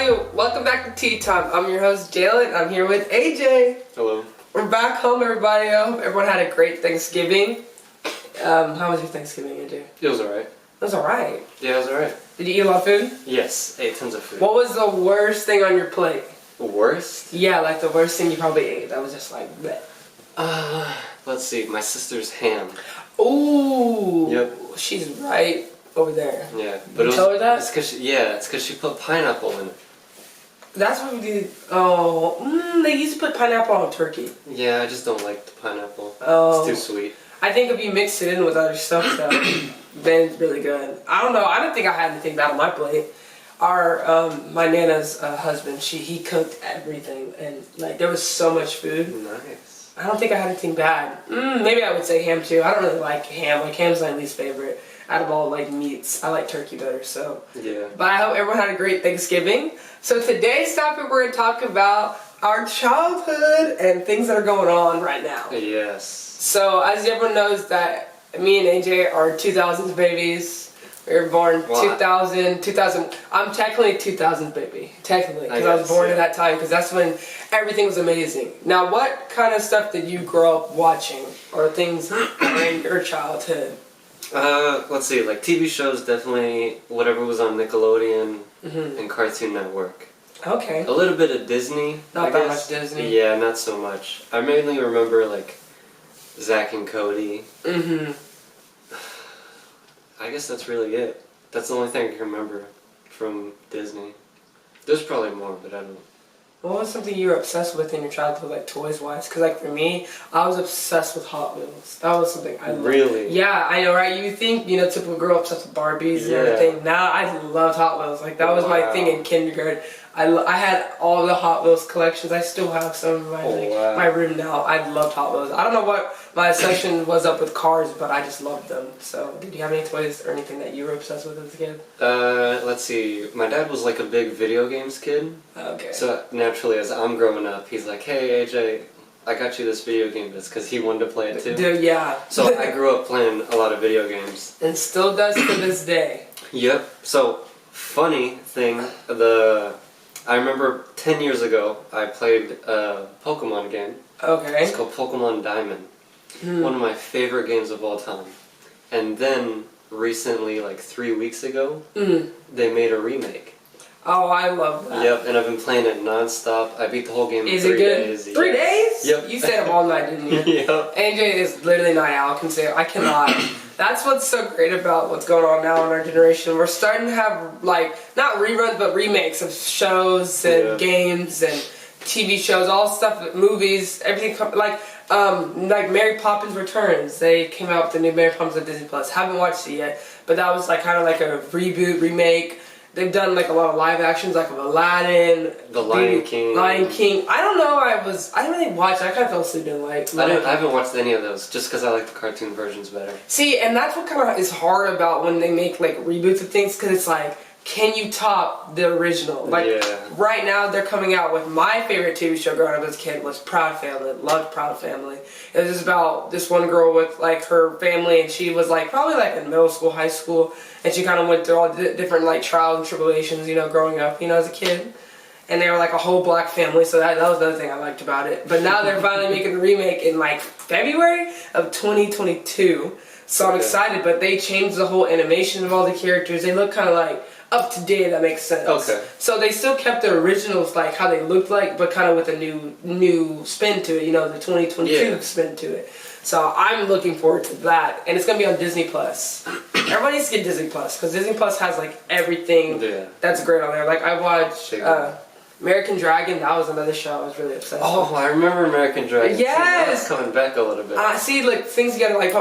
everybody, welcome back to Tea Time. I'm your host Jaelyn. I'm here with AJ. Hello. We're back home, everybody. I hope everyone had a great Thanksgiving. How was your Thanksgiving, AJ? It was alright. It was alright. Yeah, it was alright. Did you eat a lot of food? Yes, ate tons of food. What was the worst thing on your plate? Worst? Yeah, like the worst thing you probably ate. That was just like bleh. Let's see, my sister's ham. Ooh. Yep. She's right over there. Yeah, But you tell her that? It's because she put pineapple in it. That's what we did. Oh, they used to put pineapple on turkey. Yeah, I just don't like the pineapple. Oh. It's too sweet. I think if you mix it in with other stuff, though, then it's really good. I don't know. I don't think I had anything bad on my plate. My Nana's husband, he cooked everything, and like there was so much food. Nice. I don't think I had anything bad. Maybe I would say ham too. I don't really like ham. Like ham's my least favorite out of all like meats. I like turkey better. So Yeah. But I hope everyone had a great Thanksgiving. So today's topic, we're gonna talk about our childhood and things that are going on right now. Yes. So as everyone knows that me and AJ are 2000s babies. We were born 2000. I'm technically a 2000s baby. Technically. Because I was born at that time because that's when everything was amazing. Now what kind of stuff did you grow up watching? Or things in your childhood? Let's see, like TV shows, definitely whatever was on Nickelodeon and Cartoon Network. Okay. A little bit of Disney. Not that much Disney. Yeah, not so much. I mainly remember like Zack and Cody. I guess that's really it. That's the only thing I can remember from Disney. There's probably more, but I don't know. What was something you were obsessed with in your childhood, like toys-wise? Because like for me, I was obsessed with Hot Wheels. That was something I loved. Really? Yeah, I know, right? You think, typical girl obsessed with Barbies and everything. Now I loved Hot Wheels. Like that was my thing in kindergarten. I had all the Hot Wheels collections. I still have some in my room now. I loved Hot Wheels. I don't know what my obsession was up with cars, but I just loved them. So, did you have any toys or anything that you were obsessed with as a kid? Let's see. My dad was like a big video games kid. Okay. So naturally, as I'm growing up, he's like, "Hey AJ, I got you this video game." It's because he wanted to play it too. Dude, yeah. So I grew up playing a lot of video games. And still does to this day. Yep. So funny thing, I remember 10 years ago, I played a Pokemon game. Okay. It's called Pokemon Diamond. One of my favorite games of all time. And then, recently, like 3 weeks ago, they made a remake. Oh, I love that. Yep, and I've been playing it non-stop. I beat the whole game in 3 days. Is it good? 3 days? Yep. You stayed up all night, didn't you? Yep. AJ is literally night owl. I cannot. That's what's so great about what's going on now in our generation. We're starting to have, like, not reruns, but remakes of shows and games and TV shows, all stuff, movies, everything. Like Mary Poppins Returns. They came out with the new Mary Poppins on Disney Plus. Haven't watched it yet, but that was like kind of like a reboot, remake. They've done like a lot of live actions, like of Aladdin, The Lion King. I don't know. I didn't really watch. I kind of fell asleep in I haven't watched any of those, just because I like the cartoon versions better. See, and that's what kind of is hard about when they make like reboots of things, because it's like, can you top the original? Like right now, they're coming out with my favorite TV show growing up as a kid was Proud Family. Loved Proud Family. It was just about this one girl with like her family, and she was like probably like in middle school, high school, and she kind of went through all the different like trials and tribulations, growing up, as a kid. And they were like a whole black family, so that was the other thing I liked about it. But now they're finally making a remake in like February of 2022. So I'm excited, but they changed the whole animation of all the characters. They look kind of like up to date, if that makes sense. Okay. So they still kept the originals, like how they looked like, but kind of with a new spin to it, the 2022 spin to it. So I'm looking forward to that, and it's gonna be on Disney Plus. Everybody needs to get Disney Plus because Disney Plus has like everything that's great on there. Like I watched American Dragon. That was another show I was really obsessed with. Oh, I remember American Dragon. Yes, it's coming back a little bit. See, like things you gotta like.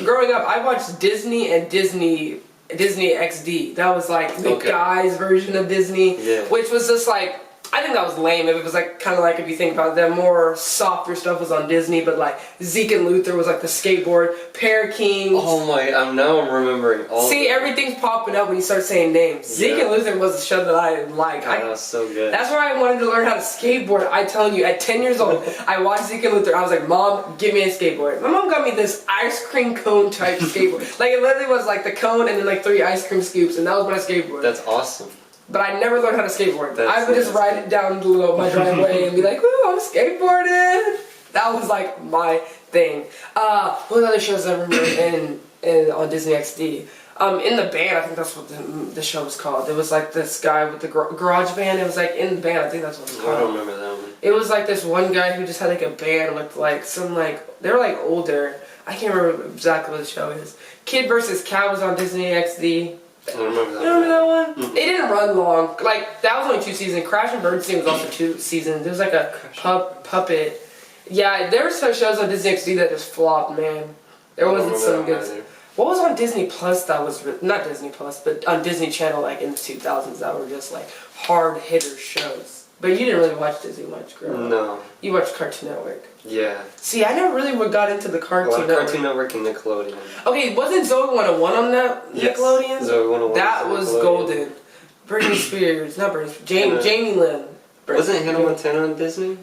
Growing up, I watched Disney and Disney XD. That was like the guys' version of Disney, which was just like, I think that was lame. It was like kind of like, if you think about it, the more softer stuff was on Disney, but like Zeke and Luther was like the skateboard, Pear Kings. Oh my! now I'm remembering all. See, everything's popping up when you start saying names. Zeke and Luther was a show that I liked. That was so good. That's where I wanted to learn how to skateboard. I telling you, at 10 years old, I watched Zeke and Luther. I was like, Mom, give me a skateboard. My mom got me this ice cream cone type skateboard. Like it literally was like the cone and then like 3 ice cream scoops, and that was my skateboard. That's awesome. but I never learned how to skateboard. That's I would just ride it down my driveway and be like, "Woo, I'm skateboarding." That was like my thing. What other shows I remember on Disney XD? In the band, I think that's what the show was called. It was like this guy with the garage band. It was like in the band. I think that's what it was called. I don't remember that one. It was like this one guy who just had like a band with like some like they were like older. I can't remember exactly what the show is. Kid vs. Cat was on Disney XD. I don't remember that. You remember that one? Mm-hmm. It didn't run long. Like that was only 2 seasons. Crash and Bernstein was also 2 seasons. There was like a puppet. Yeah, there were some shows on Disney XD that just flopped, man. There wasn't some good. Either. What was on Disney Plus that was not Disney Plus, but on Disney Channel like in the 2000s that were just like hard hitter shows. But you didn't really watch Disney much, girl. No. You watched Cartoon Network. Yeah. See, I never really got into the Cartoon Network. Cartoon Network and Nickelodeon. Okay, wasn't Zoe 101 on that Nickelodeon? Zoe 101. That was golden. Britney Spears, not Britney Spears. Jamie Lynn. Wasn't Hannah Montana on Disney?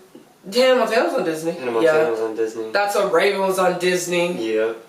Hannah Montana was on Disney. Hannah Montana was on Disney. That's a Raven was on Disney. Yep.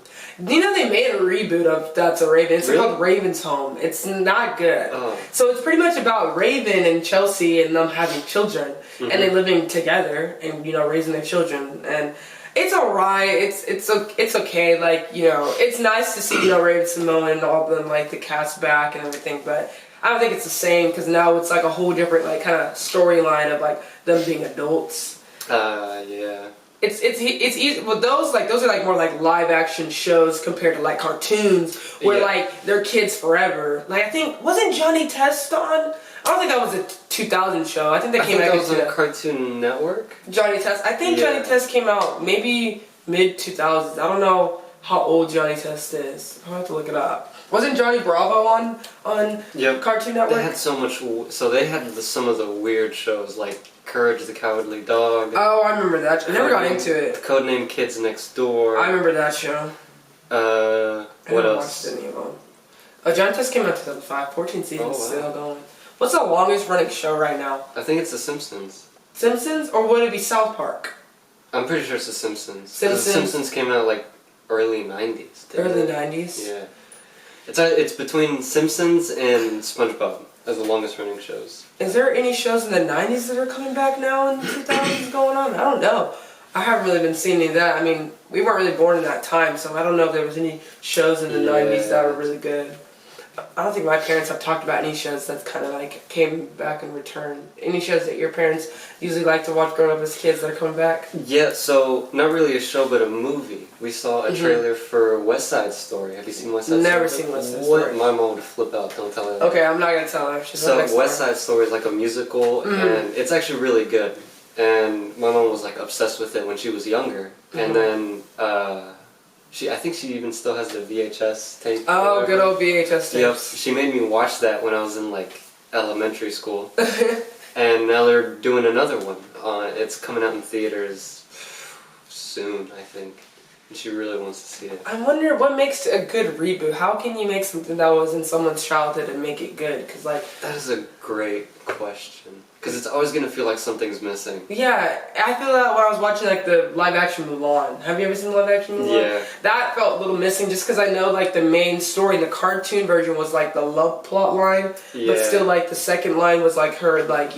You know they made a reboot of That's a Raven. It's Really? called Raven's Home. It's not good. Oh. So it's pretty much about Raven and Chelsea and them having children and they living together and raising their children, and it's alright. It's okay. Like it's nice to see Raven Simone and all them like the cast back and everything, but I don't think it's the same because now it's like a whole different like kind of storyline of like them being adults. Yeah. It's easy with those are like more like live action shows compared to like cartoons where like they're kids forever. Like I think wasn't Johnny Test on? I don't think that was a 2000 show. I think that came out. That was on Cartoon Network. Johnny Test. I think Johnny Test came out maybe mid 2000s. I don't know how old Johnny Test is. I'll have to look it up. Wasn't Johnny Bravo on Cartoon Network? They had so much. So they had some of the weird shows like Courage the Cowardly Dog. Oh, I remember that. I never got into it. Codename Kids Next Door. I remember that show. What else? I watched any of them. Johnny Test came out in 2005. 14 seasons, wow. still going. What's the longest running show right now? I think it's The Simpsons. Simpsons, or would it be South Park? I'm pretty sure it's The Simpsons. Simpsons. The Simpsons came out like early 90s. Early 90s? Yeah. It's between Simpsons and SpongeBob as the longest running shows. Is there any shows in the 90s that are coming back now in the 2000s going on? I don't know. I haven't really been seeing any of that. I mean, we weren't really born in that time, so I don't know if there was any shows in the 90s that were really good. I don't think my parents have talked about any shows that kind of like came back and returned. Any shows that your parents usually like to watch growing up as kids that are coming back? Yeah, so not really a show, but a movie. We saw a trailer for West Side Story. Have you seen West Side Story? Never seen West Side Story. My mom would flip out. Don't tell her that. Okay, I'm not gonna tell her. So West Side Story is like a musical, and it's actually really good. And my mom was like obsessed with it when she was younger, and then I think she even still has the VHS tape. Oh, good old VHS tapes. Yep, she made me watch that when I was in like elementary school, and now they're doing another one. It's coming out in theaters soon, I think. And she really wants to see it. I wonder what makes a good reboot. How can you make something that was in someone's childhood and make it good? Because like that is a great question. Because it's always gonna feel like something's missing. Yeah, I feel that when I was watching like the live action Mulan. Have you ever seen the live action Mulan? Yeah. That felt a little missing just because I know like the main story in the cartoon version was like the love plot line, but still like the second line was like her like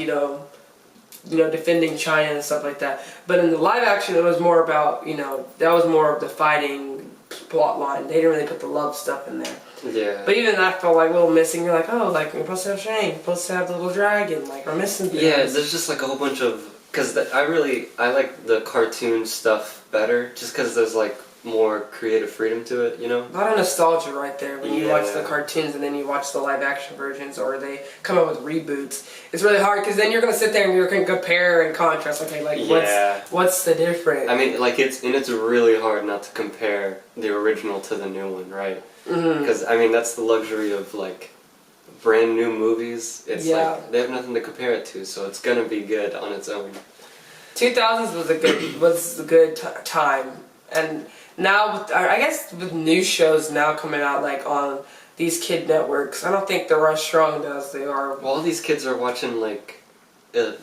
defending China and stuff like that. But in the live action, it was more about that was more of the fighting plot line. They didn't really put the love stuff in there. Yeah. But even that felt like a little missing. You're like, oh, like you're supposed to have Shane, you're supposed to have the little dragon, like we're missing things. Yeah, there's just like a whole bunch of I like the cartoon stuff better, just because there's like more creative freedom to it, A lot of nostalgia right there when you watch the cartoons and then you watch the live action versions or they come up with reboots. It's really hard because then you're gonna sit there and you're gonna compare and contrast. Okay, like what's the difference? I mean, like it's really hard not to compare the original to the new one, right? Because I mean that's the luxury of like brand new movies. It's like they have nothing to compare it to, so it's gonna be good on its own. 2000s was a good time, and now I guess with new shows now coming out like on these kid networks, I don't think they're as strong as they are. Well, all these kids are watching like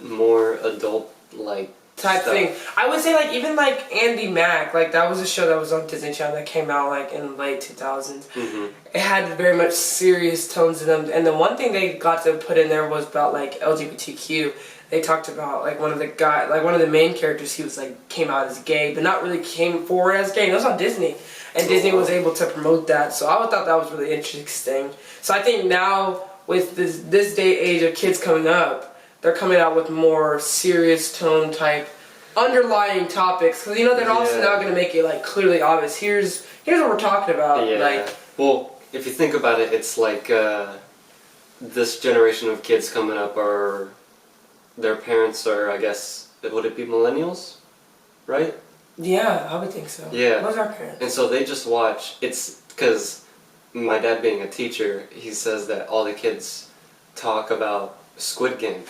more adult like type thing. I would say like even like Andy Mack, like that was a show that was on Disney Channel that came out like in the late 2000s. It had very much serious tones in them, and the one thing they got to put in there was about like LGBTQ. They talked about like one of the main characters, he was like came out as gay, but not really came forward as gay. And it was on Disney, and Disney was able to promote that. So I thought that was really interesting. So I think now with this day age of kids coming up, they're coming out with more serious tone type underlying topics, because they're also now going to make it like clearly obvious. Here's what we're talking about. Yeah. Like, well, if you think about it, it's like this generation of kids coming up are their parents are, I guess, would it be millennials, right? Yeah, I would think so. Yeah. What's our parents? And so they just watch. It's because my dad being a teacher, he says that all the kids talk about Squid Game.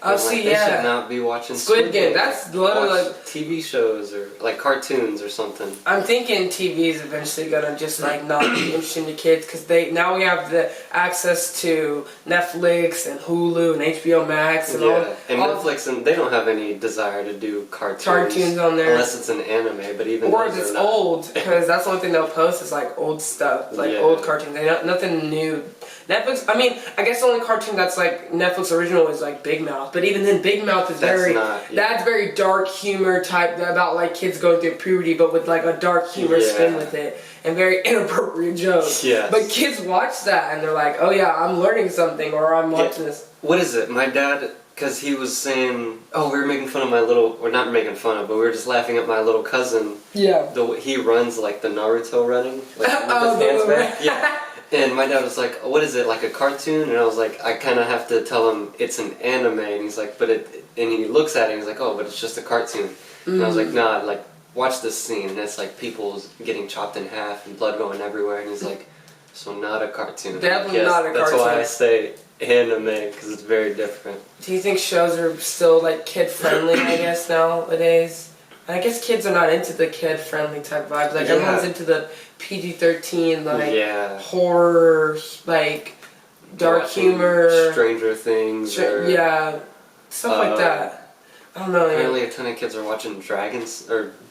Oh, see, they should not be watching Squid Game. That's literally like TV shows or like cartoons or something. I'm thinking TV is eventually gonna just like not be interesting to kids, because now we have the access to Netflix and Hulu and HBO Max and all. And Netflix, and they don't have any desire to do cartoons on there unless it's an anime. But even or if it's old, because that's the only thing they'll post is like old stuff, like old cartoons. They nothing new. Netflix. I mean, I guess the only cartoon that's like Netflix original is like Big Mouth. But even then, Big Mouth is that's very dark humor type about like kids going through puberty, but with like a dark humor spin with it and very inappropriate jokes. Yes. But kids watch that and they're like, oh yeah, I'm learning something, or I'm watching this. What is it? My dad, because he was saying, oh, we were making fun of my little, or not making fun of, but we were just laughing at my little cousin. Yeah. He runs like the Naruto running, like with his hands back. Yeah. And my dad was like, what is it, like a cartoon? And I was like, I kind of have to tell him it's an anime. And he's like, and he looks at it and he's like, oh, but it's just a cartoon. And I was like, nah, like, watch this scene. And it's like people getting chopped in half and blood going everywhere. And he's like, so not a cartoon. Definitely not a cartoon. That's why I say anime, because it's very different. Do you think shows are still like kid-friendly, I guess, nowadays? I guess kids are not into the kid-friendly type vibes. Like, everyone's into the PG-13, like, horror, like, dark humor. Stranger Things. Stuff like that. I don't know. Apparently a ton of kids are watching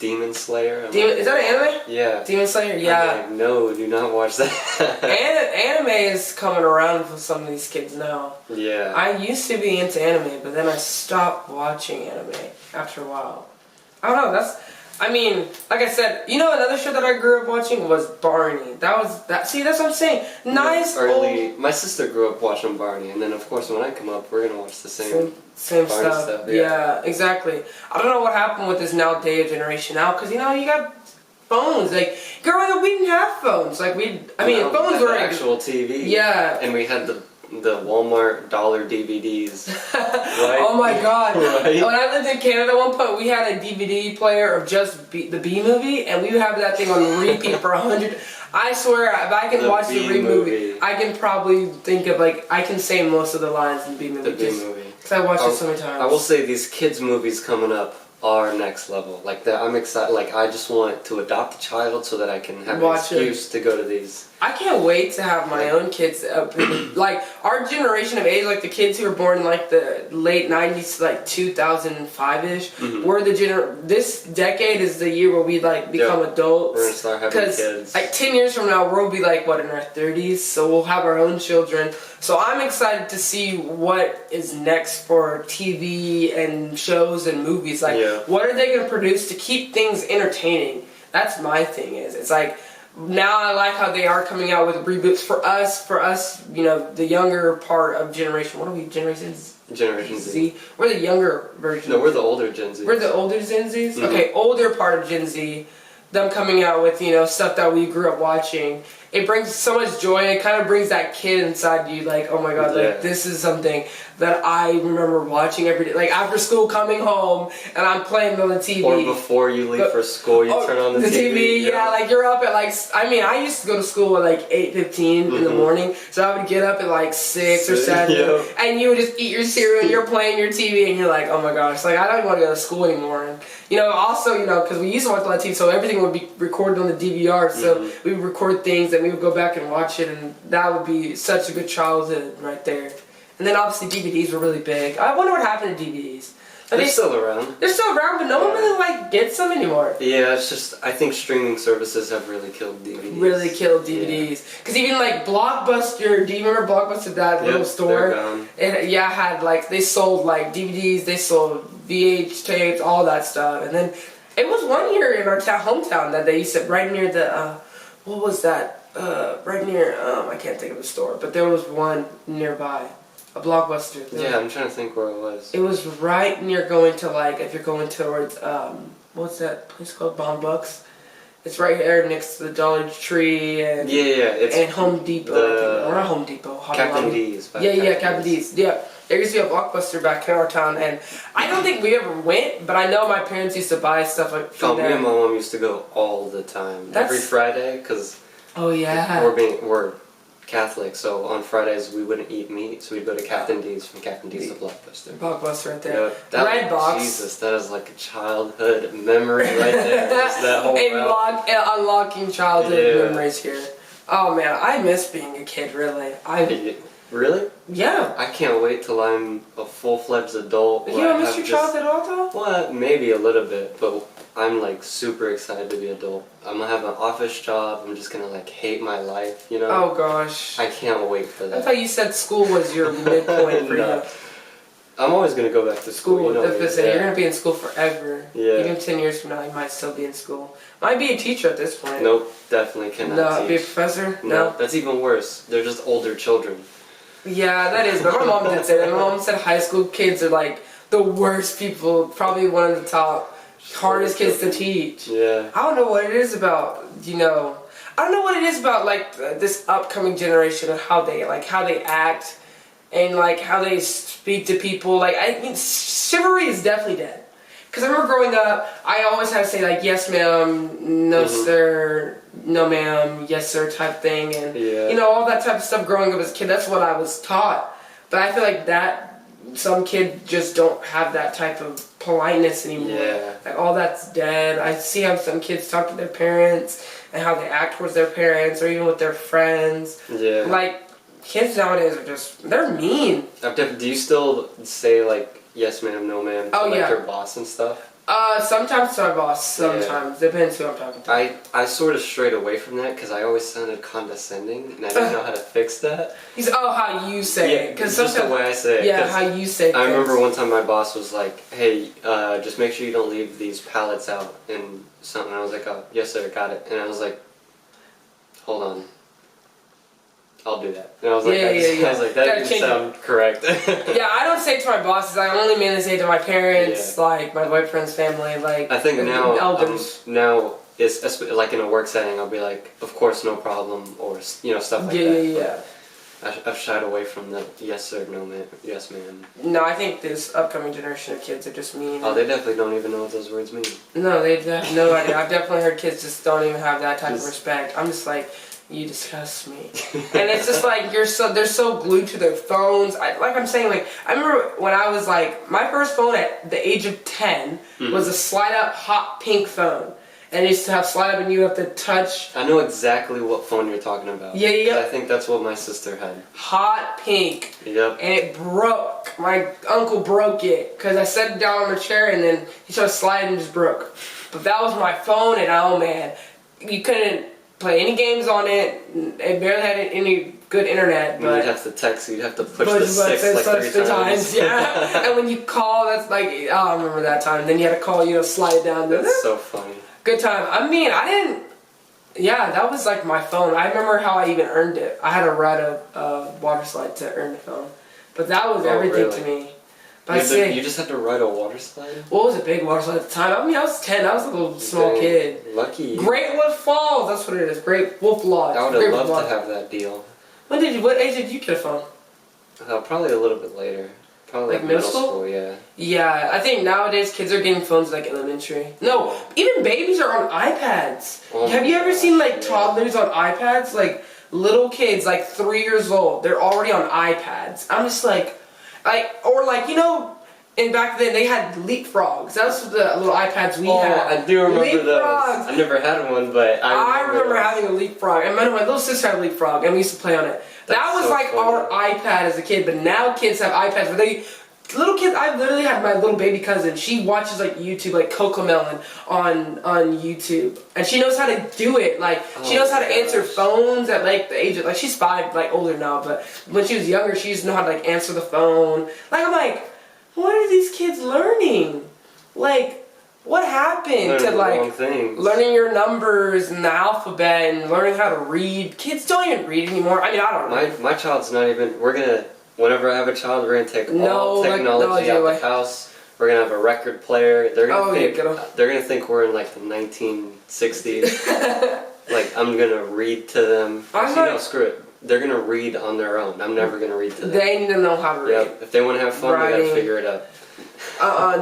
Demon Slayer. Is that an anime? Yeah. Demon Slayer? Yeah. I'm like, no, do not watch that. Anime is coming around for some of these kids now. Yeah. I used to be into anime, but then I stopped watching anime after a while. I don't know, like I said, another show that I grew up watching was Barney. See, that's what I'm saying. Nice old... My sister grew up watching Barney, and then of course when I come up, we're gonna watch the same stuff. Yeah, exactly. I don't know what happened with this nowadays generation now, because you got phones. Like, growing up, we didn't have phones. Like, phones were actual TV. Yeah. And we had the Walmart dollar DVDs. Right? Oh my god. Right? When I lived in Canada at one point, we had a DVD player of just the B movie, and we would have that thing on repeat for 100. I swear, if I can watch the B movie, I can probably think of, I can say most of the lines in the B movie. The B movie. Because I watched it so many times. I will say these kids' movies coming up are next level. Like, I'm excited. Like, I just want to adopt a child so that I can have an excuse to go to these. I can't wait to have my own kids. Like, our generation of age, like the kids who were born in like the late 90s to like 2005-ish, we're this decade is the year where we like become adults. We're gonna start having kids. Like 10 years from now, we'll be like, in our 30s, so we'll have our own children. So I'm excited to see what is next for TV and shows and movies. Like, what are they going to produce to keep things entertaining? That's my thing. It's like, now I like how they are coming out with reboots for us, the younger part of generation. What are we, Generation Z? We're the younger version. No, we're the older Gen Z. We're the older Gen Zs? Okay, older part of Gen Z. Them coming out with, stuff that we grew up watching. It brings so much joy. It kind of brings that kid inside you, like, oh my god, like, this is something that I remember watching every day. Like, after school, coming home, and I'm playing on the TV. Or before you leave for school, you turn on the TV. Yeah, like, you're up at, I used to go to school at, 8:15 in the morning, so I would get up at, 6 or 7, and you would just eat your cereal, and you're playing your TV, and you're like, oh my gosh, like, I don't even want to go to school anymore. And, also, because we used to watch a lot of TV, so everything would be recorded on the DVR, so we would record things, and we would go back and watch it, and that would be such a good childhood right there. And then obviously DVDs were really big. I wonder what happened to DVDs. They're still around. They're still around, but no one really like gets them anymore. Yeah, it's just I think streaming services have really killed DVDs. Really killed DVDs. Because even like Blockbuster, do you remember Blockbuster, that little store? They're gone. It had like, they sold like DVDs, they sold VH tapes, all that stuff. And then it was one year in our hometown that they used to, right near the, what was that? Right near, I can't think of the store, but there was one nearby. A Blockbuster. Yeah, I'm trying to think where it was. It was right near going to like, if you're going towards, what's that place called? Bon Bucks. It's right here next to the Dollar Tree and it's Home Depot. Or not Home Depot. Captain D's. Captain D's. Yeah, there used to be a Blockbuster back in our town, and I don't think we ever went, but I know my parents used to buy stuff like from there. Me and my mom used to go all the time. Every Friday, because we're Catholic, so on Fridays we wouldn't eat meat, so we'd go to Captain D's, from Captain D's to Blockbuster. Blockbuster right there. Yeah, Red Box. Jesus, that is like a childhood memory right there. Just that whole unlocking childhood memories here. Oh man, I miss being a kid, really. Really? Yeah. I can't wait till I'm a full-fledged adult. You don't miss your childhood at all, though? Well, maybe a little bit, but I'm like super excited to be an adult. I'm gonna have an office job. I'm just gonna like hate my life, you know? Oh gosh. I can't wait for that. I thought you said school was your midpoint for you. I'm always gonna go back to school. You're gonna be in school forever. Yeah. Even 10 years from now, you might still be in school. Might be a teacher at this point. Nope, definitely cannot teach. Be a professor? No, that's even worse. They're just older children. Yeah, that is. But my mom did say that. My mom said high school kids are like the worst people. Probably one of the top hardest kids to teach. Yeah. I don't know what it is about, I don't know what it is about like this upcoming generation and how they act and like how they speak to people. Like, I mean, chivalry is definitely dead. Because I remember growing up, I always had to say like, yes ma'am, no sir, no ma'am, yes sir type thing. And all that type of stuff growing up as a kid, that's what I was taught. But I feel like that some kids just don't have that type of politeness anymore. Yeah. Like, all that's dead. I see how some kids talk to their parents and how they act towards their parents or even with their friends. Yeah. Like, kids nowadays are they're mean. Do you still say like, yes ma'am, no ma'am to like your boss and stuff? Sometimes to my boss, sometimes. Depends who I'm talking to. I sort of strayed away from that because I always sounded condescending and I didn't know how to fix that. How you say it. Cause just the way I say it. Yeah, how you say it. I remember one time my boss was like, hey, just make sure you don't leave these pallets out and something. I was like, oh, yes sir, got it. And I was like, hold on. I'll do that. And I was like, I was like, that didn't sound correct. Yeah, I don't say it to my bosses. I only mainly say it to my parents, like my boyfriend's family, like I think now, elders. now it's like in a work setting. I'll be like, of course, no problem, or stuff like that. Yeah. I've shied away from the yes sir, no ma'am, yes ma'am. No, I think this upcoming generation of kids are just mean. Oh, they definitely don't even know what those words mean. No, they have no idea. I've definitely heard kids just don't even have that type of respect. I'm just like, you disgust me. And it's just like, they're so glued to their phones. I remember when I was like, my first phone at the age of 10 was a slide-up hot pink phone. And it used to have slide-up and you have to touch. I know exactly what phone you're talking about. Yeah. I think that's what my sister had. Hot pink. Yep. And it broke. My uncle broke it because I set it down on a chair and then he started sliding and just broke. But that was my phone and oh man, you couldn't play any games on it. It barely had any good internet. But you'd have to text. You'd have to push the six like 3 times. Yeah. And when you call, that's like, I remember that time. And then you had to call, slide it down. That's so funny. Good time. I mean, that was like my phone. I remember how I even earned it. I had to ride a water slide to earn the phone. But that was everything to me. But you just had to ride a water slide? Well, it was a big water slide at the time. I mean, I was 10. I was a little small kid. Lucky. Great Wolf Falls. That's what it is. Great Wolf Lodge. I would have loved to have that deal. What age did you get a phone? Probably a little bit later. Probably like middle school, yeah. Yeah, I think nowadays kids are getting phones like elementary. No, even babies are on iPads. Oh, have you ever seen like toddlers on iPads? Like little kids, like 3 years old, they're already on iPads. I'm just like, and back then they had leapfrogs. That was the little iPads we had. I do remember those. I never had one, but I remember having a leapfrog. And my little sister had a leapfrog, and we used to play on it. That was like our iPad as a kid, but now kids have iPads where little kids, I literally had my little baby cousin. She watches like YouTube, like Cocomelon on YouTube, and she knows how to do it. Like she knows how to answer phones at like the age of like she's 5, like older now, but when she was younger, she used to know how to like answer the phone. Like I'm like, what are these kids learning? Like. What happened to like learning your numbers and the alphabet and learning how to read? Kids don't even read anymore. I mean, I don't know. My child's not even. Whenever I have a child, we're gonna take all technology out the house. We're gonna have a record player. They're gonna think we're in like the 1960s. Like I'm gonna read to them. Screw it. They're gonna read on their own. I'm never gonna read to them. They need to know how to read. Yep. If they want to have fun, they gotta figure it out.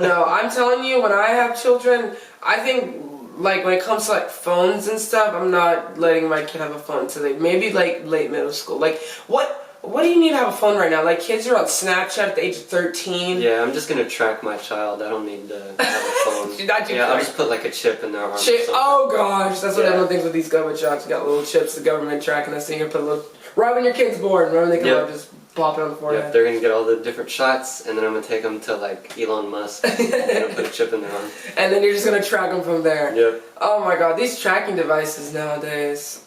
No, I'm telling you, when I have children, I think, like, when it comes to, like, phones and stuff, I'm not letting my kid have a phone until maybe, like, late middle school. Like, what do you need to have a phone right now? Like, kids are on Snapchat at the age of 13. Yeah, I'm just gonna track my child. I don't need to have a phone. I'll just put, like, a chip in their arm. Oh, gosh, that's what everyone thinks with these government jobs. You got little chips, the government tracking us, so you can put a little... Right when your kid's born, right when they come up, just... pop it on the forehead. Yeah, they're gonna get all the different shots, and then I'm gonna take them to like Elon Musk. I'm gonna put a chip in their arm. And then you're just gonna track them from there. Yep. Oh my God, these tracking devices nowadays,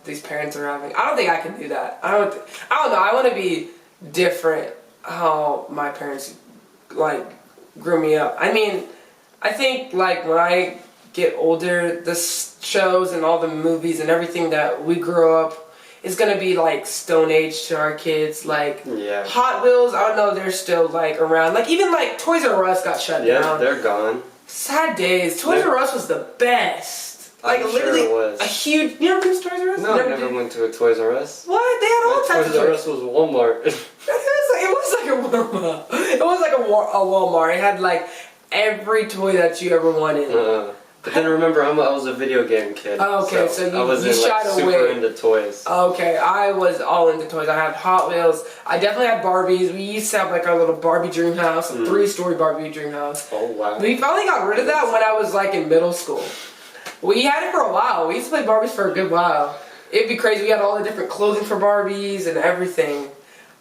these parents are having. I don't think I can do that. I don't know. I want to be different. How my parents like grew me up. I mean, I think like when I get older, the shows and all the movies and everything that we grew up. It's gonna be like Stone Age to our kids, like Hot Wheels. I don't know, they're still like around. Like even like Toys R Us got shut down. Yeah, they're gone. Sad days. Toys R Us was the best. Like literally it was. A huge. You never been to Toys R Us? No, I never went to a Toys R Us. What? They had all types of Toys R Us was Walmart. It was like a Walmart. It was like a Walmart. It had like every toy that you ever wanted. But then remember, I was a video game kid. Oh, okay, so I wasn't super into toys. Okay, I was all into toys. I had Hot Wheels. I definitely had Barbies. We used to have like our little Barbie dream house, a 3-story Barbie dream house. Oh wow. We finally got rid of that when I was like in middle school. We had it for a while. We used to play Barbies for a good while. It'd be crazy. We had all the different clothing for Barbies and everything.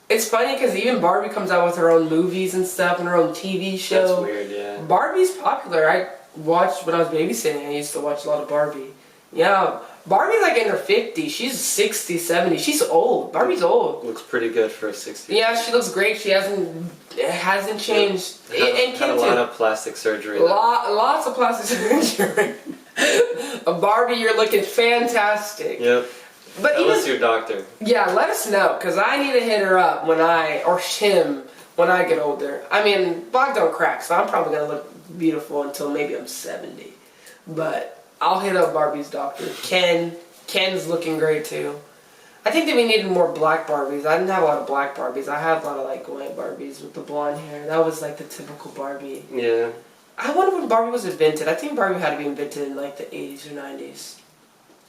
It's funny because even Barbie comes out with her own movies and stuff and her own TV show. That's weird, yeah. Barbie's popular. I watched when I was babysitting. I used to watch a lot of Barbie. Yeah, Barbie's like in her 50s. She's 60, 70. She's old. Barbie's old. Looks pretty good for a 60. Yeah, she looks great. She hasn't changed. Had a lot of plastic surgery. Lots of plastic surgery. Barbie, you're looking fantastic. Yep. But Tell us your doctor. Yeah, let us know, because I need to hit her up or him when I get older. I mean, black don't crack, so I'm probably going to look beautiful until maybe I'm 70. But I'll hit up Barbie's doctor. Ken's looking great too. I think that we needed more black Barbies. I didn't have a lot of black Barbies. I had a lot of like white Barbies with the blonde hair. That was like the typical Barbie. Yeah. I wonder when Barbie was invented. I think Barbie had to be invented in like the 80s or 90s.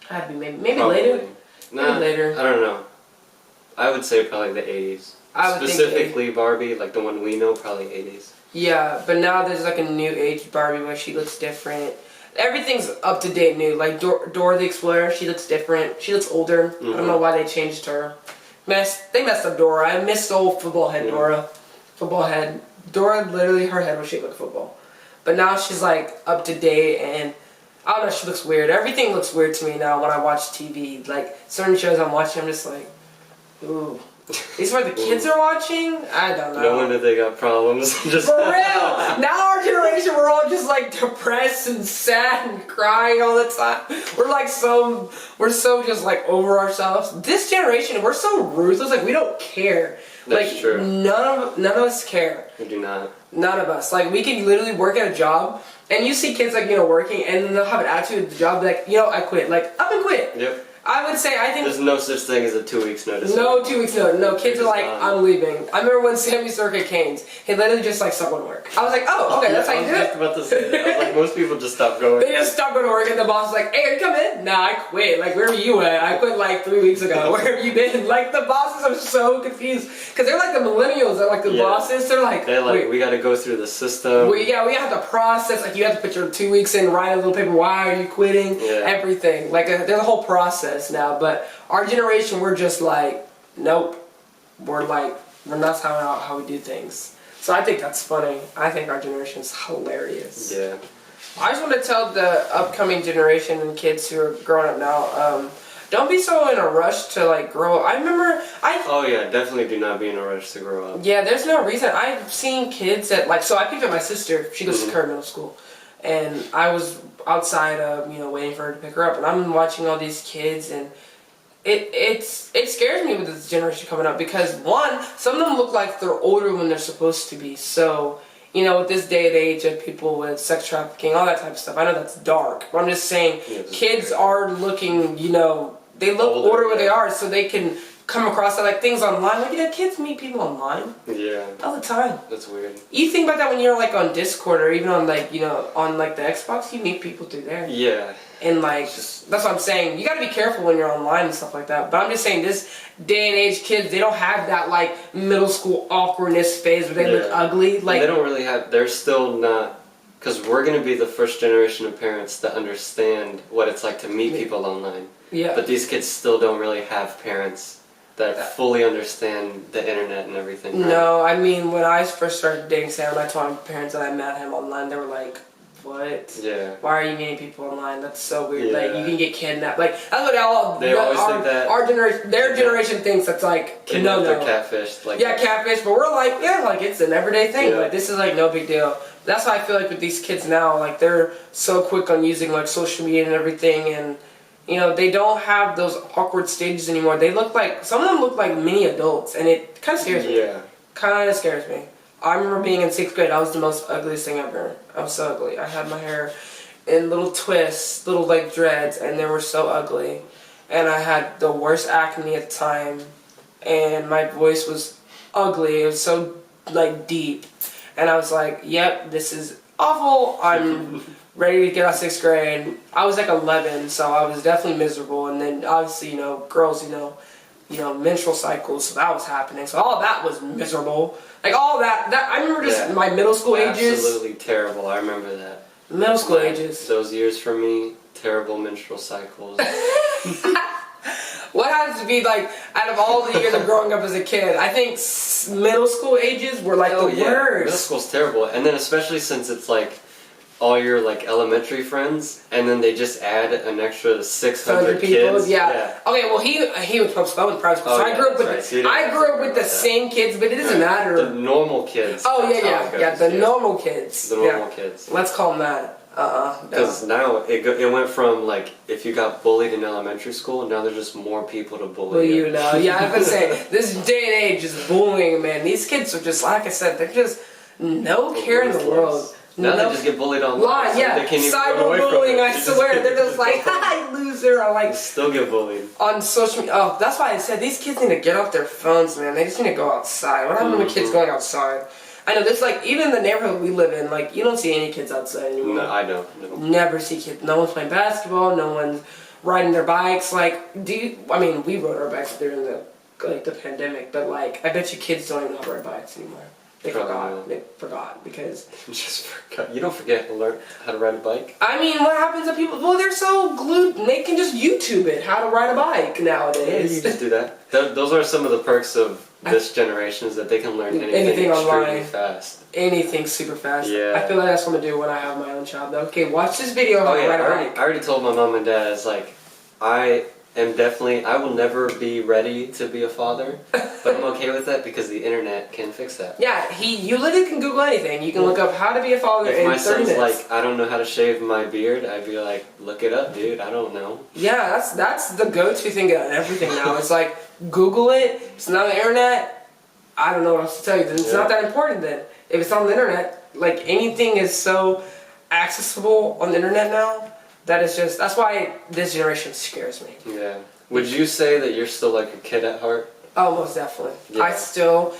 Had to be maybe later. Nah, later. I don't know. I would say probably the 80s. Specifically Barbie, like the one we know, probably 80s. Yeah, but now there's like a new age Barbie where she looks different. Everything's up to date new. Like Dora the Explorer, she looks different. She looks older. I don't know why they changed her. They messed up Dora. I miss the old football head Dora. Football head. Dora, literally, her head was shaped like football. But now she's like up to date and I don't know, she looks weird. Everything looks weird to me now when I watch TV. Like certain shows I'm watching, I'm just like, ooh. These are what the kids are watching? I don't know. No wonder they got problems. Just for real! Now our generation, we're all just like depressed and sad and crying all the time. We're so just like over ourselves. This generation, we're so ruthless, like we don't care. That's like, true. None of us care. We do not. None of us. Like we can literally work at a job and you see kids like, working and then they'll have an attitude at the job like, I quit. Like, up and quit. Yep. I would say, I think... There's no such thing as a 2 weeks notice. No 2 weeks notice. No, kids are like, I'm leaving. I remember when Sammy Circuit came, he literally just like stopped going to work. I was like, oh, okay, that's how you do it? I was just about to say that. I was like, most people just stop going. They just stop going to work and the boss is like, hey, are you coming? Nah, I quit. Like, where were you at? I quit like 3 weeks ago. Where have you been? Like, the bosses are so confused. Because they're like the millennials. They're like the bosses. They're like, we got to go through the system. We have to process. Like, you have to put your 2 weeks in, write a little paper. Why are you quitting? Yeah. Everything. Like, there's a whole process now. But our generation, we're just like, nope. We're not how we do things. So I think that's funny. I think our generation is hilarious. Yeah. I just want to tell the upcoming generation and kids who are growing up now, don't be so in a rush to like grow up. I remember Oh yeah, definitely do not be in a rush to grow up. Yeah, there's no reason. I've seen kids that like, so I picked up my sister. She goes to Kerr Middle School, and I was outside, waiting for her to pick her up, and I'm watching all these kids, and it scares me with this generation coming up because one, some of them look like they're older when they're supposed to be. So. With this day and age of people with sex trafficking, all that type of stuff, I know that's dark, but I'm just saying kids are looking, they look older where they are, so they can come across like things online. Like, kids meet people online. Yeah. All the time. That's weird. You think about that when you're like on Discord or even on like, on like the Xbox, you meet people through there. Yeah. And like, that's what I'm saying. You gotta be careful when you're online and stuff like that. But I'm just saying, this day and age kids, they don't have that like middle school awkwardness phase where they look ugly. Like, they don't really have, they're still not, because we're going to be the first generation of parents that understand what it's like to meet people online. Yeah. But these kids still don't really have parents that fully understand the internet and everything. Right? No, I mean, when I first started dating Sam, I told my parents that I met him online. They were like, what? Yeah. Why are you meeting people online? That's so weird. Yeah. Like, you can get kidnapped. Like, that's what all they always think that our generation, their generation thinks that's like kidnapped no. or catfished. Like, yeah, catfish. But we're like, like it's an everyday thing. Yeah. Like, this is like no big deal. That's why I feel like with these kids now, like they're so quick on using like social media and everything, and they don't have those awkward stages anymore. They look like, some of them look like mini adults, and it kind of scares me. Yeah. Kind of scares me. I remember being in 6th grade. I was the most ugliest thing ever. I was so ugly. I had my hair in little twists, little like dreads, and they were so ugly. And I had the worst acne at the time, and my voice was ugly. It was so like deep, and I was like, "Yep, this is awful. I'm ready to get out of 6th grade." I was like 11, so I was definitely miserable. And then obviously, girls, menstrual cycles, so that was happening. So all that was miserable. Like all that I remember just my middle school ages. Absolutely terrible. I remember that. Middle school ages. Those years for me, terrible menstrual cycles. What has to be like, out of all the years of growing up as a kid, I think middle school ages were like the worst. Middle school's terrible. And then especially since it's like all your like elementary friends, and then they just add an extra 600 people, kids. Yeah. Okay, well he was public school, I went private school, so I grew up with I grew up with the same kids, but it doesn't matter. The normal kids. Oh yeah, the normal kids. The normal kids. Let's call them that. Because now it went from like if you got bullied in elementary school, and now there's just more people to bully you. Yeah, I was gonna say this day and age is bullying, man. These kids are just, like I said, they're just no care in the world. Now they just get bullied online. So yeah. They can't even cyberbullying, I swear. They're just like, hi, loser. I like. Still get bullied. On social media. Oh, that's why I said these kids need to get off their phones, man. They just need to go outside. What happened to kids going outside? I know, there's like, even in the neighborhood we live in, like, you don't see any kids outside anymore. No, I don't. No. Never see kids. No one's playing basketball. No one's riding their bikes. Like, we rode our bikes during the pandemic, but like, I bet you kids don't even know how to ride bikes anymore. They forgot because... Just forgot. You don't forget to learn how to ride a bike. I mean, what happens to people? Well, they're so glued, they can just YouTube it, how to ride a bike nowadays. Yeah, you just do that. Those are some of the perks of this generation, is that they can learn anything online. Fast. Anything super fast. Yeah. I feel like that's what I'm going to do when I have my own child. Okay, watch this video on how to ride a bike. I already told my mom and dad, it's like, I will never be ready to be a father, but I'm okay with that because the internet can fix that. Yeah, you literally can Google anything. You can look up how to be a father in 30 minutes. If my son's like, I don't know how to shave my beard, I'd be like, look it up, dude. I don't know. Yeah, that's the go-to thing on everything now. It's like, Google it. It's not on the internet. I don't know what else to tell you. It's not that important then. If it's on the internet, like anything is so accessible on the internet now. That's why this generation scares me. Yeah. Would you say that you're still like a kid at heart? Oh, most definitely. Yeah. I still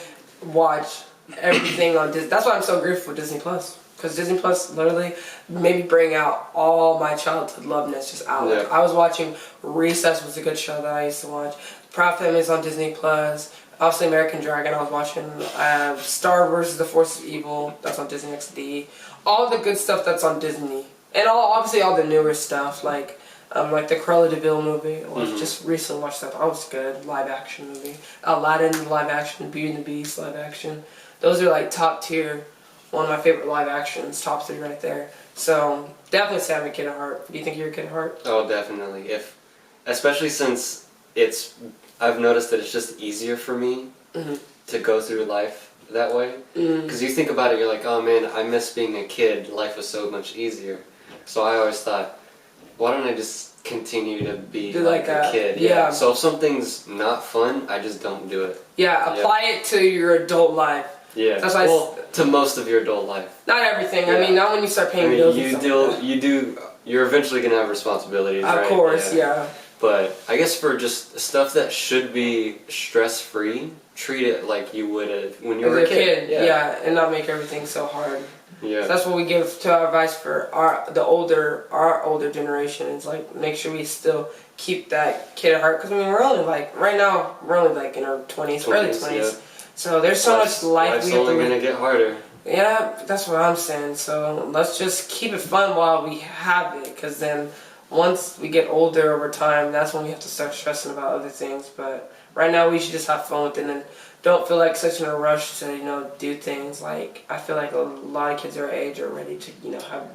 watch everything on Disney. That's why I'm so grateful for Disney Plus. Because Disney Plus literally made me bring out all my childhood loveness just out. Yeah. Like, I was watching Recess, was a good show that I used to watch. Proud Family's on Disney Plus. Obviously American Dragon, I was watching. Star vs. the Force of Evil, that's on Disney XD. All the good stuff that's on Disney. And obviously all the newer stuff, like the Cruella de Vil movie. Just recently watched that. That was good. Live action movie. Aladdin live action. Beauty and the Beast live action. those are like top tier. One of my favorite live actions, top 3 right there. So definitely say I'm a kid at heart. Do you think you're a kid at heart? Oh, definitely. Especially since I've noticed that it's just easier for me to go through life that way. Because you think about it, you're like, oh man, I miss being a kid. Life was so much easier. So I always thought, why don't I just continue to be like a kid? Yeah. So if something's not fun, I just don't do it. Yeah, apply it to your adult life. Yeah. That's why to most of your adult life. Not everything. Yeah. I mean, not when you start paying bills. You're eventually gonna have responsibilities, right? Of course, yeah. But I guess for just stuff that should be stress-free, treat it like you would have when you were a kid. Yeah, and not make everything so hard. Yeah. So that's what we give to our advice for our older generation. It's like make sure we still keep that kid at heart because I mean we're only like right now we're only like in our 20s, early 20s. Yeah. So there's so much life. Life's only gonna get harder. Yeah, that's what I'm saying. So let's just keep it fun while we have it, because then once we get older over time, that's when we have to start stressing about other things. But right now we should just have fun with it and don't feel like such in a rush to do things. Like I feel like a lot of kids our age are ready to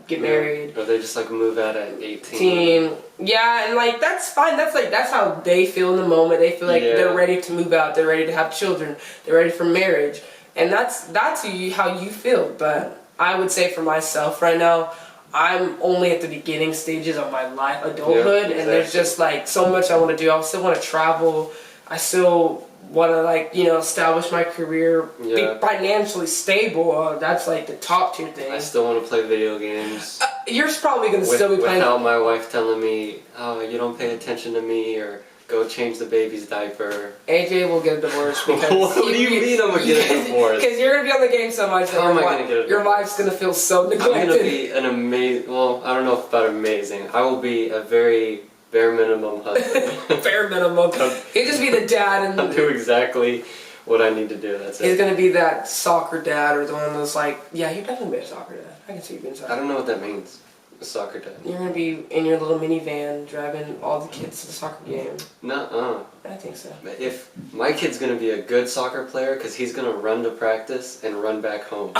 get married. Or they just like move out at 18. Yeah, and like that's fine. That's how they feel in the moment. They feel like they're ready to move out. They're ready to have children. They're ready for marriage, and that's how you feel. But I would say for myself right now, I'm only at the beginning stages of my life, adulthood, and there's just like so much I want to do. I still want to travel. I still want to establish my career, be financially stable. That's like the top tier thing. I still want to play video games. You're probably going to still be playing. Without my wife telling me, oh, you don't pay attention to me, or go change the baby's diaper. AJ will get a divorce because... What do you mean I'm going to get a divorce? Because you're going to be on the game so much. How am I going to get a divorce? Your wife's going to feel so neglected. I'm going to be an amazing... Well, I don't know about amazing. I will be a very bare minimum husband. Bare minimum. He'll just be the dad and... I'll do exactly what I need to do. That's it. He's going to be that soccer dad, or the one that's like, yeah, you're definitely be a soccer dad. I can see you being a soccer dad. I don't know what that means. A soccer dad. You're going to be in your little minivan driving all the kids to the soccer game. Nuh-uh. I think so. If my kid's going to be a good soccer player, because he's going to run to practice and run back home.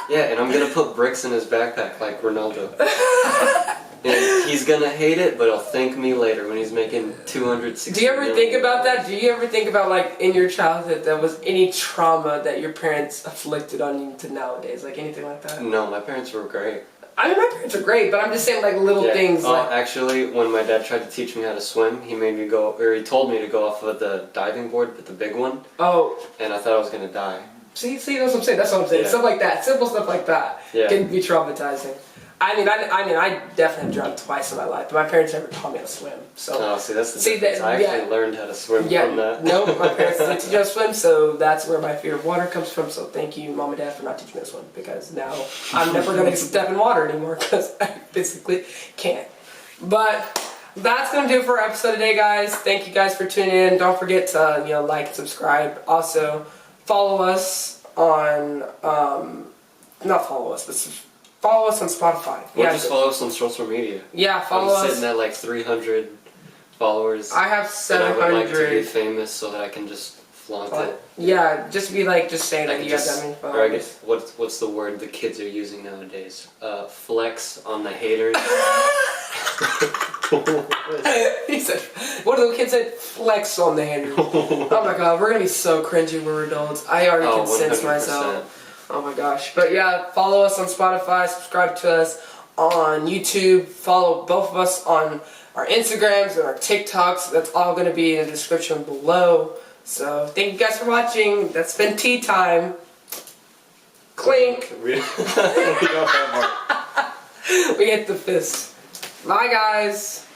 Yeah, and I'm going to put bricks in his backpack like Ronaldo. And he's going to hate it, but he'll thank me later when he's making 260. Do you ever think about that? Do you ever think about, like, in your childhood, there was any trauma that your parents afflicted on you to nowadays? Like, anything like that? No, my parents were great. I mean, my parents are great, but I'm just saying, like, little things. Actually, when my dad tried to teach me how to swim, he told me to go off of the diving board, but the big one. Oh. And I thought I was going to die. See, that's what I'm saying. That's what I'm saying. Yeah. Stuff like that. Simple stuff like that can be traumatizing. I mean, I definitely drowned twice in my life, but my parents never taught me how to swim. So, see, that's the difference. I actually learned how to swim from that. No, my parents didn't teach me how to swim, so that's where my fear of water comes from. So thank you, Mom and Dad, for not teaching me how to swim, because now I'm never going to step in water anymore, because I physically can't. But that's going to do it for our episode today, guys. Thank you guys for tuning in. Don't forget to like and subscribe. Also, follow us on, not follow us, but follow us on Spotify. Or just follow us on social media. Yeah, follow us. I'm sitting at like 300 followers. I have 700. I would like to be famous so that I can just flaunt it. Yeah, just say that you got that many followers. Or I guess, what's the word the kids are using nowadays? Flex on the haters. He said, what do the kids say? Flex on the haters. Oh my god, we're gonna be so cringy when we're adults. I already can sense 100%. myself. Oh my gosh. But yeah, follow us on Spotify, subscribe to us on YouTube, follow both of us on our Instagrams and our TikToks. That's all going to be in the description below. So thank you guys for watching. That's been tea time. Clink. We don't have We hit the fist. Bye guys.